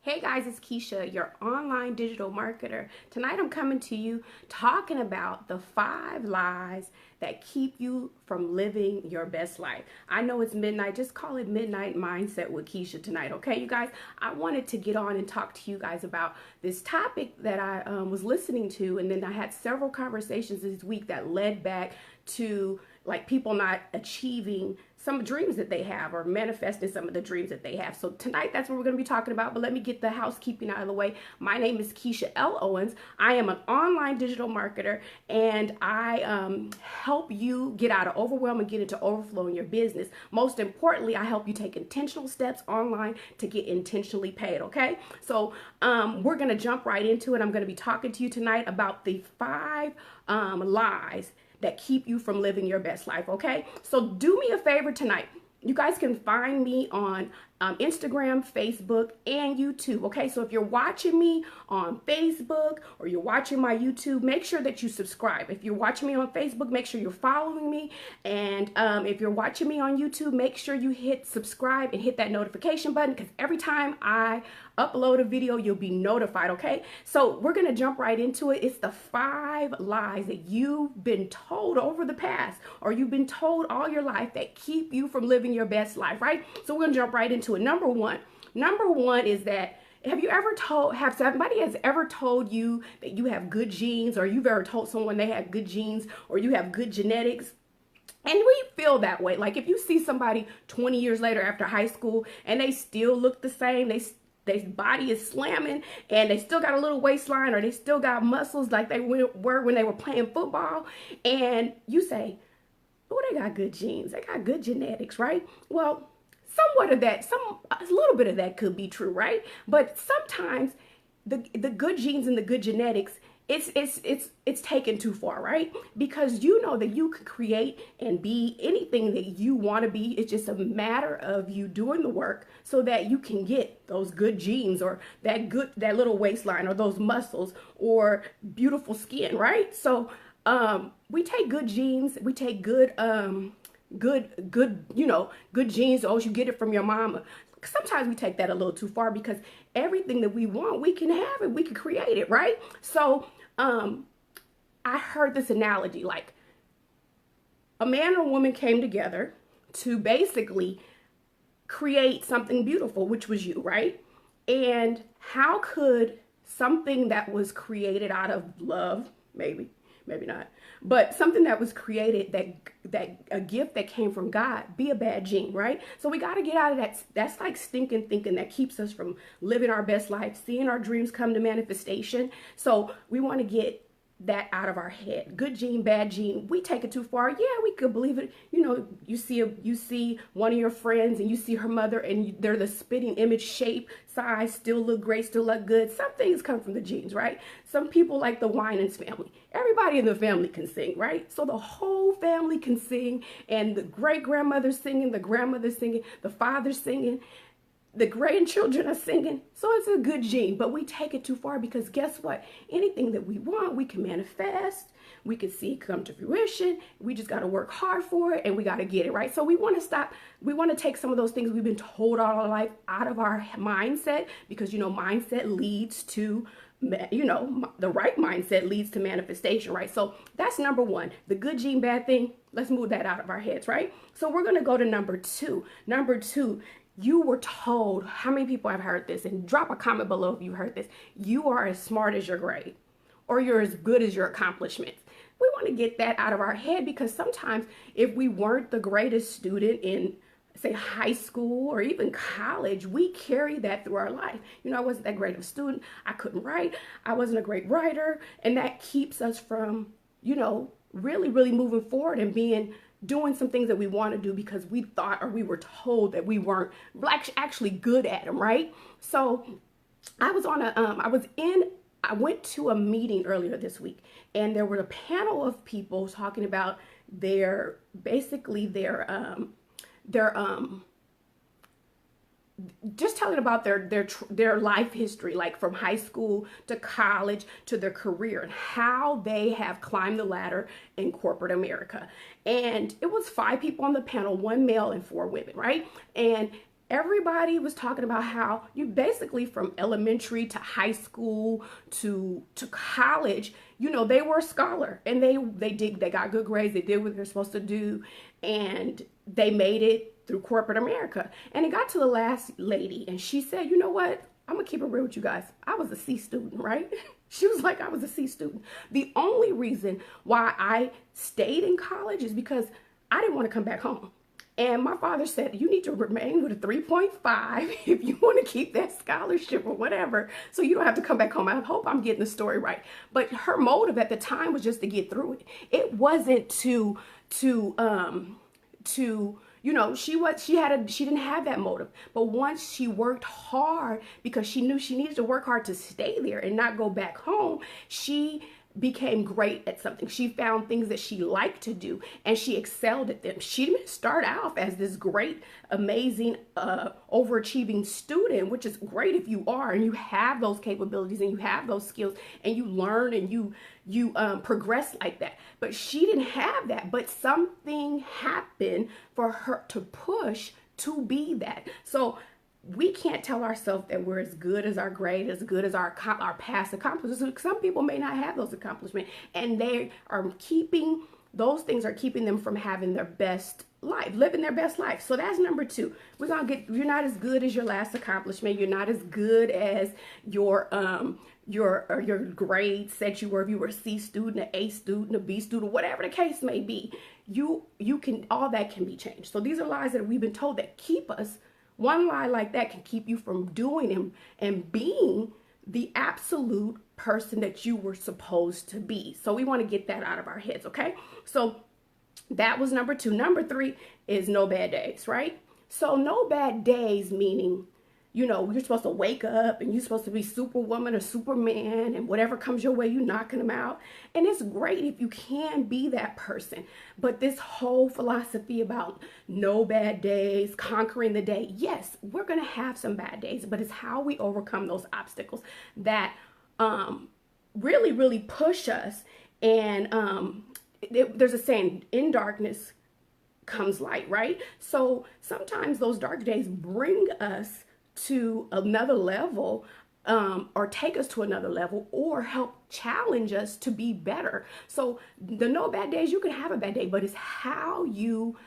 Hey guys, it's Keisha, your online digital marketer. Tonight I'm coming to you talking about the 5 lies that keep you from living your best life. I know it's midnight, just call it Midnight Mindset with Keisha tonight, okay, you guys? I wanted to get on and talk to you guys about this topic that I was listening to, and then I had several conversations this week that led back to like people not achieving some dreams that they have or manifesting some of the dreams that they have. So tonight, that's what we're going to be talking about. But let me get the housekeeping out of the way. My name is Keisha L. Owens. I am an online digital marketer, and I help you get out of overwhelm and get into overflow in your business. Most importantly, I help you take intentional steps online to get intentionally paid, okay? So we're going to jump right into it. I'm going to be talking to you tonight about the 5 lies that keep you from living your best life, okay? So do me a favor tonight. You guys can find me on Instagram, Facebook, and YouTube, okay? So if you're watching me on Facebook or you're watching my YouTube, make sure that you subscribe. If you're watching me on Facebook, make sure you're following me. And if you're watching me on YouTube, make sure you hit subscribe and hit that notification button, because every time I upload a video, you'll be notified, okay? So we're gonna jump right into it. It's the 5 lies that you've been told over the past, or you've been told all your life, that keep you from living your best life, right? So we're gonna jump right into it. Number one is that, have somebody has ever told you that you have good genes, or you've ever told someone they have good genes, or you have good genetics? And we feel that way. Like if you see somebody 20 years later after high school and they still look the same, their body is slamming and they still got a little waistline, or they still got muscles like they were when they were playing football, and you say, oh, they got good genes, they got good genetics, right? Well, somewhat of that, a little bit of that could be true, right? But sometimes the good genes and the good genetics, it's taken too far, right? Because you know that you can create and be anything that you want to be. It's just a matter of you doing the work so that you can get those good genes, or that little waistline, or those muscles, or beautiful skin, right? So we take good genes, we take good genes. Oh, you get it from your mama. Sometimes we take that a little too far, because everything that we want, we can have it, we can create it, right? So I heard this analogy, like a man and a woman came together to basically create something beautiful, which was you, right? And how could something that was created out of love, maybe not, but something that was created, that a gift that came from God, be a bad gene, right? So we got to get out of that. That's like stinking thinking that keeps us from living our best life, seeing our dreams come to manifestation. So we want to get that out of our head. Good gene, bad gene, we take it too far. Yeah, we could believe it. You know, you see one of your friends and you see her mother, and they're the spitting image, shape, size, still look great, still look good. Some things come from the genes, right? Some people like the Winans family. Everybody in the family can sing, right? So the whole family can sing, and the great-grandmother's singing, the grandmother's singing, the father's singing, the grandchildren are singing. So it's a good gene, but we take it too far, because guess what? Anything that we want, we can manifest. We can see it come to fruition. We just got to work hard for it, and we got to get it, right? So we want to stop. We want to take some of those things we've been told all our life out of our mindset, because, mindset leads to, the right mindset leads to manifestation, right? So that's number one, the good gene, bad thing. Let's move that out of our heads, right? So we're going to go to number two. Number two, you were told, how many people have heard this? And drop a comment below if you heard this. You are as smart as your grade, or you're as good as your accomplishments. We want to get that out of our head, because sometimes if we weren't the greatest student in, say, high school or even college, we carry that through our life. I wasn't that great of a student. I couldn't write. I wasn't a great writer. And that keeps us from, really, really moving forward and doing some things that we want to do, because we thought, or we were told, that we weren't actually good at them, right? So I went to a meeting earlier this week, and there were a panel of people talking about their just telling about their life history, like from high school to college to their career, and how they have climbed the ladder in corporate America. And it was 5 people on the panel, 1 male and 4 women, right? And everybody was talking about how you basically from elementary to high school to college, you know, they were a scholar and they got good grades, they did what they're supposed to do, and they made it through corporate America. And it got to the last lady, and she said, you know what? I'm gonna keep it real with you guys. I was a C student, right? She was like, I was a C student. The only reason why I stayed in college is because I didn't want to come back home. And my father said, you need to remain with a 3.5 if you want to keep that scholarship or whatever, so you don't have to come back home. I hope I'm getting the story right. But her motive at the time was just to get through it. It wasn't to you know, she didn't have that motive. But once she worked hard, because she knew she needed to work hard to stay there and not go back home, she became great at something. She found things that she liked to do and she excelled at them. She didn't start off as this great, amazing, overachieving student, which is great if you are and you have those capabilities and you have those skills and you learn and you progress like that. But she didn't have that, but something happened for her to push to be that. So we can't tell ourselves that we're as good as our grade, as good as our past accomplishments. Some people may not have those accomplishments, and those things are keeping them from having their best life, living their best life. So that's number 2. You're not as good as your last accomplishment. You're not as good as your grades said you were. If you were a C student, an A student, a B student, whatever the case may be, all that can be changed. So these are lies that we've been told that keep us. One lie like that can keep you from doing and being the absolute person that you were supposed to be. So we want to get that out of our heads, okay? So that was number 2. Number 3 is no bad days, right? So no bad days meaning, you know, you're supposed to wake up and you're supposed to be Superwoman or Superman, and whatever comes your way, you're knocking them out. And it's great if you can be that person. But this whole philosophy about no bad days, conquering the day, yes, we're going to have some bad days, but it's how we overcome those obstacles that really, really push us. And there's a saying, in darkness comes light, right? So sometimes those dark days bring us to another level, or take us to another level, or help challenge us to be better. So the no bad days, you can have a bad day, but it's how you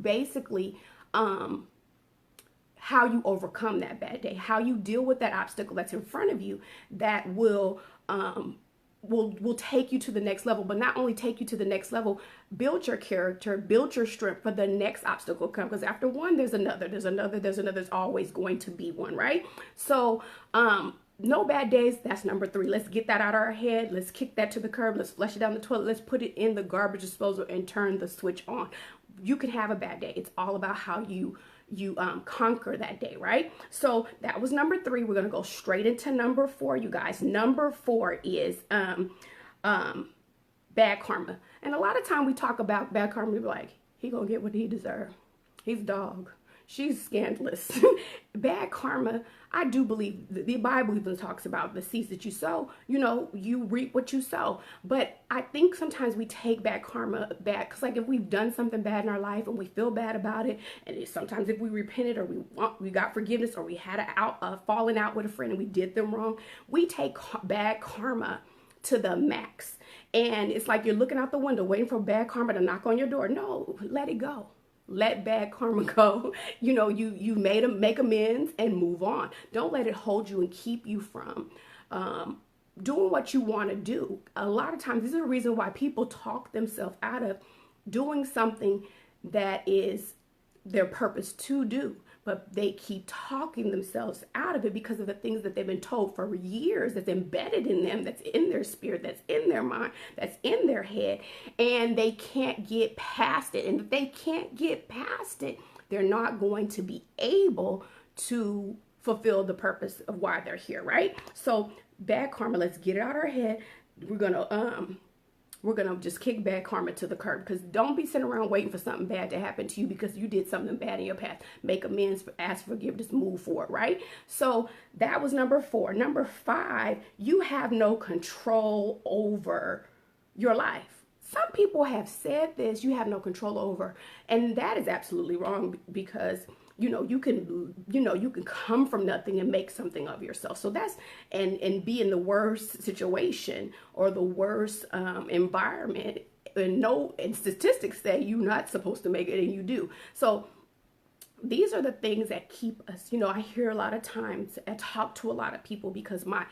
basically how you overcome that bad day, how you deal with that obstacle that's in front of you that will take you to the next level. But not only take you to the next level, build your character, build your strength for the next obstacle come, because after one there's another, there's always going to be one, right? So no bad days, that's number 3. Let's get that out of our head. Let's kick that to the curb. Let's flush it down the toilet. Let's put it in the garbage disposal and turn the switch on. You can have a bad day. It's all about how you conquer that day, right? So that was number 3. We're gonna go straight into number 4, you guys. Number 4 is bad karma. And a lot of time we talk about bad karma, we're like, he gonna get what he deserves. He's a dog. She's scandalous. Bad karma, I do believe the Bible even talks about the seeds that you sow, you know, you reap what you sow. But I think sometimes we take bad karma bad, because like if we've done something bad in our life and we feel bad about it, and sometimes if we repented or we got forgiveness, or we had a falling out with a friend and we did them wrong, we take bad karma to the max. And it's like you're looking out the window waiting for bad karma to knock on your door. No, let it go. Let bad karma go. You know, you make amends and move on. Don't let it hold you and keep you from doing what you want to do. A lot of times, this is the reason why people talk themselves out of doing something that is their purpose to do. But they keep talking themselves out of it because of the things that they've been told for years, that's embedded in them, that's in their spirit, that's in their mind, that's in their head, and they can't get past it. And if they can't get past it, they're not going to be able to fulfill the purpose of why they're here, right? So bad karma, let's get it out of our head. We're gonna just kick bad karma to the curb, because don't be sitting around waiting for something bad to happen to you because you did something bad in your past. Make amends, ask forgiveness, move forward, right? So that was number 4. Number 5, you have no control over your life. Some people have said this, you have no control over, and that is absolutely wrong, because you can come from nothing and make something of yourself. So that's, and be in the worst situation or the worst environment, and statistics say you're not supposed to make it, and you do. So these are the things that keep us, I hear a lot of times, I talk to a lot of people, because my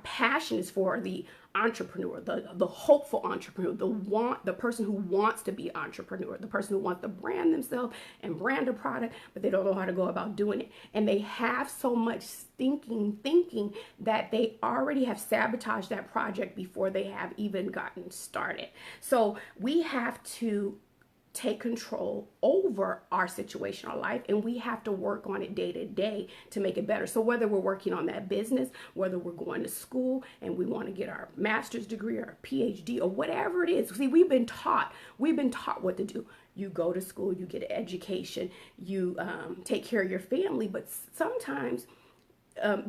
passion is for the entrepreneur, the hopeful entrepreneur, the person who wants to be an entrepreneur, the person who wants to brand themselves and brand a product, but they don't know how to go about doing it. And they have so much thinking that they already have sabotaged that project before they have even gotten started. So we have to take control over our situation, our life, and we have to work on it day to day to make it better. So whether we're working on that business, whether we're going to school and we want to get our master's degree or a PhD or whatever it is, see, we've been taught what to do. You go to school, you get an education, you take care of your family, but sometimes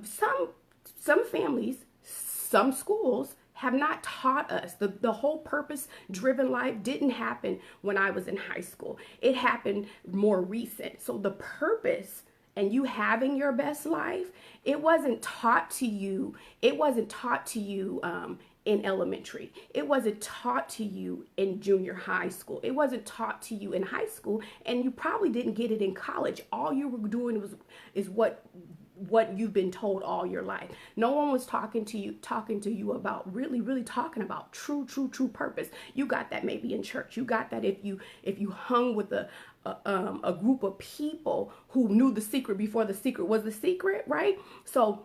some families, some schools have not taught us. The whole purpose-driven life didn't happen when I was in high school. It happened more recent. So the purpose and you having your best life, it wasn't taught to you. It wasn't taught to you in elementary. It wasn't taught to you in junior high school. It wasn't taught to you in high school, and you probably didn't get it in college. All you were doing is what you've been told all your life. No one was talking to you about really talking about true purpose. You got that maybe in church. You got that if you hung with a group of people who knew the secret before the secret was the secret, right? So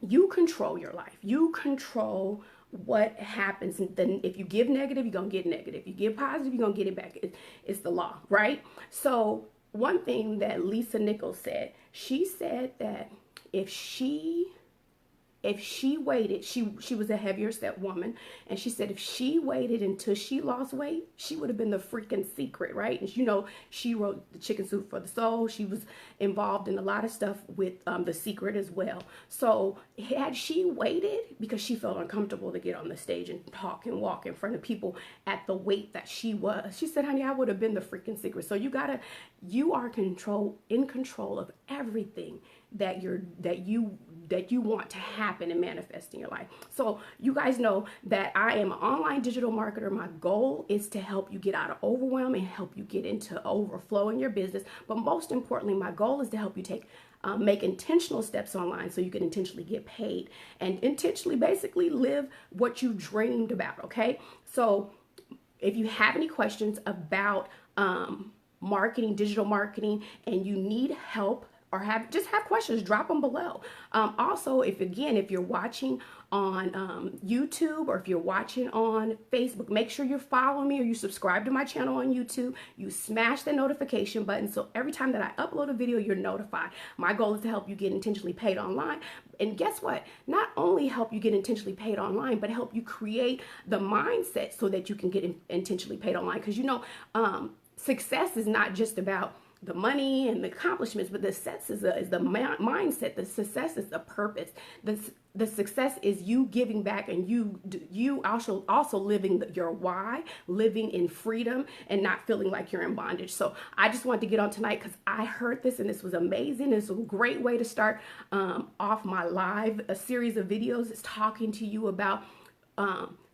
you control your life. You control what happens. And then if you give negative, you're going to get negative. If you give positive, you're going to get it back. It's the law, right? So one thing that Lisa Nichols said, she said that if she waited, she was a heavier set woman, and she said if she waited until she lost weight, she would have been the freaking secret, right? And she wrote The Chicken Soup for the Soul. She was involved in a lot of stuff with The Secret as well. So had she waited, because she felt uncomfortable to get on the stage and talk and walk in front of people at the weight that she was, she said, honey, I would have been the freaking secret. So you are in control of everything that you want to happen and manifest in your life. So you guys know that I am an online digital marketer. My goal is to help you get out of overwhelm and help you get into overflow in your business. But most importantly, my goal is to help you make intentional steps online so you can intentionally get paid and intentionally basically live what you dreamed about, okay? So if you have any questions about marketing, digital marketing, and you need help, or have questions, drop them below. Also, if you're watching on YouTube, or if you're watching on Facebook, make sure you're following me or you subscribe to my channel on YouTube. You smash the notification button so every time that I upload a video, you're notified. My goal is to help you get intentionally paid online. And guess what? Not only help you get intentionally paid online, but help you create the mindset so that you can get intentionally paid online. Because success is not just about the money and the accomplishments, but the success is the mindset. The success is the purpose. The success is you giving back, and you also living your why, living in freedom and not feeling like you're in bondage. So I just wanted to get on tonight because I heard this and this was amazing. It's a great way to start off my a series of videos. It's talking to you about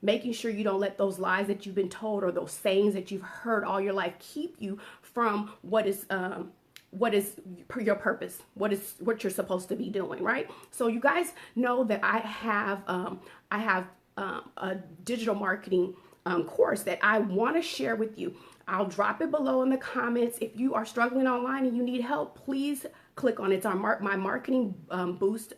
making sure you don't let those lies that you've been told or those sayings that you've heard all your life keep you from what is your purpose, what you're supposed to be doing, right? So you guys know that I have a digital marketing course that I want to share with you. I'll drop it below in the comments. If you are struggling online and you need help, please click on it. It's my marketing boost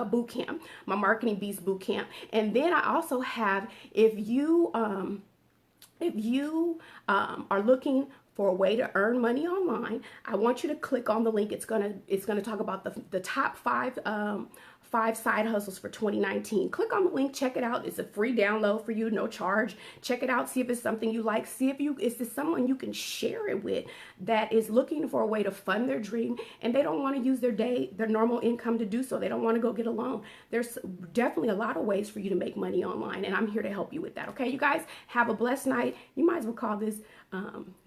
boot camp, my marketing beast boot camp. And then I also have, if you are looking for a way to earn money online, I want you to click on the link. It's gonna talk about the top five side hustles for 2019. Click on the link, check it out. It's a free download for you, no charge. Check it out, see if it's something you like. See if it's someone you can share it with that is looking for a way to fund their dream and they don't want to use their normal income to do so. They don't want to go get a loan. There's definitely a lot of ways for you to make money online, and I'm here to help you with that. Okay, you guys have a blessed night. You might as well call this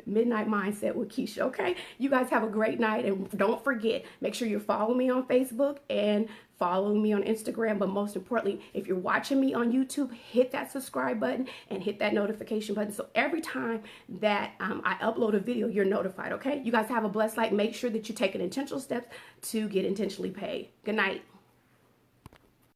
Midnight Mindset with Keisha. Okay, you guys have a great night, and don't forget, make sure you follow me on Facebook and follow me on Instagram. But most importantly, if you're watching me on YouTube, hit that subscribe button and hit that notification button, so every time that I upload a video, you're notified. Okay, you guys have a blessed night. Make sure that you're taking intentional steps to get intentionally paid. Good night.